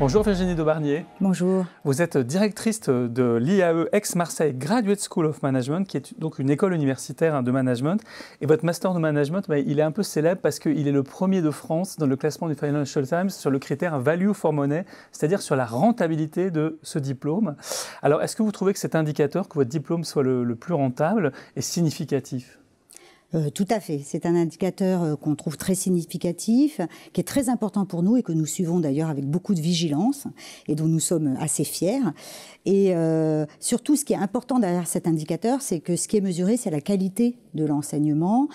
Bonjour Virginie Daubarnier. Bonjour. Vous êtes directrice de l'IAE Aix-Marseille Graduate School of Management, qui est donc une école universitaire de management. Et votre master de management, il est un peu célèbre parce qu'il est le premier de France dans le classement du Financial Times sur le critère Value for Money, c'est-à-dire sur la rentabilité de ce diplôme. Alors, est-ce que vous trouvez que cet indicateur, que votre diplôme soit le plus rentable, est significatif ? Tout à fait. C'est un indicateur qu'on trouve très significatif, qui est très important pour nous et que nous suivons d'ailleurs avec beaucoup de vigilance et dont nous sommes assez fiers. Et surtout, ce qui est important derrière cet indicateur, c'est que ce qui est mesuré, c'est la qualité de l'enseignement,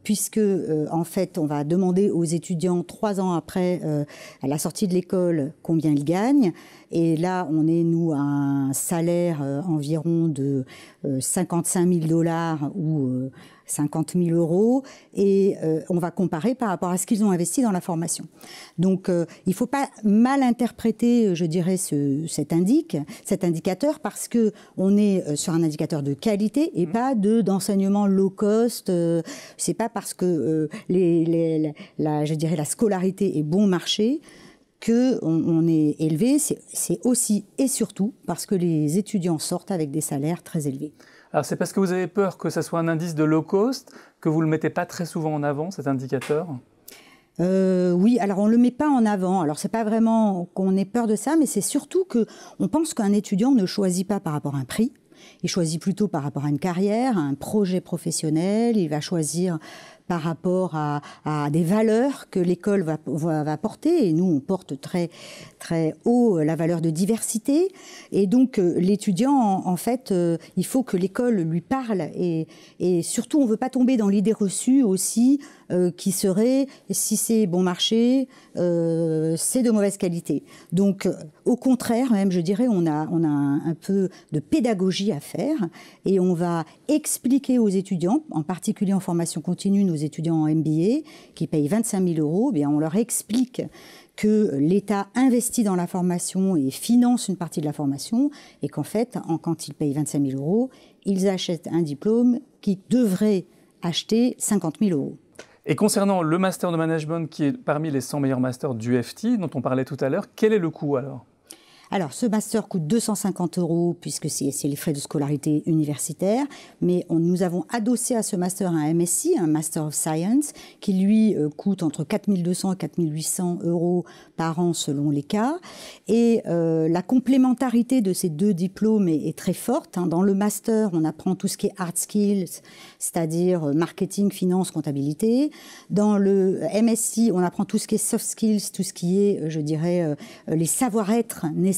puisque en fait, on va demander aux étudiants 3 ans après, à la sortie de l'école, combien ils gagnent. Et là, on est, nous, à un salaire environ de 55 000 $ ou 50 000 €, et on va comparer par rapport à ce qu'ils ont investi dans la formation. Donc, il ne faut pas mal interpréter, je dirais, cet indicateur, parce qu'on est sur un indicateur de qualité et pas d'enseignement low cost. C'est pas parce que je dirais, la scolarité est bon marché qu'on est élevé, c'est aussi et surtout parce que les étudiants sortent avec des salaires très élevés. Alors c'est parce que vous avez peur que ça soit un indice de low cost, que vous ne le mettez pas très souvent en avant, cet indicateur ? Oui, alors on ne le met pas en avant. Alors c'est pas vraiment qu'on ait peur de ça, mais c'est surtout qu'on pense qu'un étudiant ne choisit pas par rapport à un prix. Il choisit plutôt par rapport à une carrière, à un projet professionnel. Il va choisir par rapport à des valeurs que l'école va porter. Et nous, on porte très, très haut la valeur de diversité. Et donc, l'étudiant, en fait, il faut que l'école lui parle. Et surtout, on ne veut pas tomber dans l'idée reçue aussi qui serait, si c'est bon marché, c'est de mauvaise qualité. Donc, au contraire, même, je dirais, on a un peu de pédagogie à faire. Et on va expliquer aux étudiants, en particulier en formation continue, nos étudiants en MBA, qui payent 25 000 €, bien, on leur explique que l'État investit dans la formation et finance une partie de la formation, et qu'en fait, quand ils payent 25 000 €, ils achètent un diplôme qui devrait acheter 50 000 €. Et concernant le master de management, qui est parmi les 100 meilleurs masters du FT, dont on parlait tout à l'heure, quel est le coût alors ? Alors, ce master coûte 250 €, puisque c'est les frais de scolarité universitaire, mais nous avons adossé à ce master un MSc, un Master of Science, qui lui coûte entre 4 200 et 4 800 € par an selon les cas. Et la complémentarité de ces deux diplômes est très forte. Dans le master, on apprend tout ce qui est hard skills, c'est-à-dire marketing, finance, comptabilité. Dans le MSc, on apprend tout ce qui est soft skills, tout ce qui est, je dirais, les savoir-être nécessaires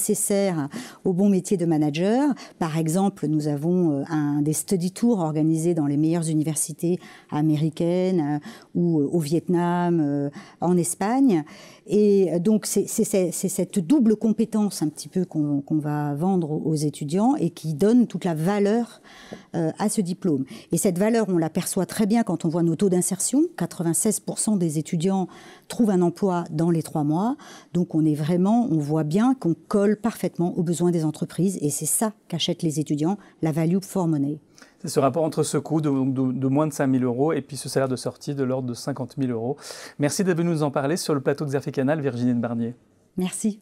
au bon métier de manager. Par exemple, nous avons des study tours organisés dans les meilleures universités américaines ou au Vietnam, en Espagne. Et donc, c'est cette double compétence un petit peu qu'on va vendre aux étudiants et qui donne toute la valeur à ce diplôme. Et cette valeur, on l'aperçoit très bien quand on voit nos taux d'insertion. 96% des étudiants trouvent un emploi dans les 3 mois. Donc, on voit bien qu'on colle parfaitement aux besoins des entreprises. Et c'est ça qu'achètent les étudiants, la value for money. C'est ce rapport entre ce coût de moins de 5 000 € et puis ce salaire de sortie de l'ordre de 50 000 €. Merci d'être venu nous en parler sur le plateau de Xerfi Canal, Virginie Daubarnier. Merci.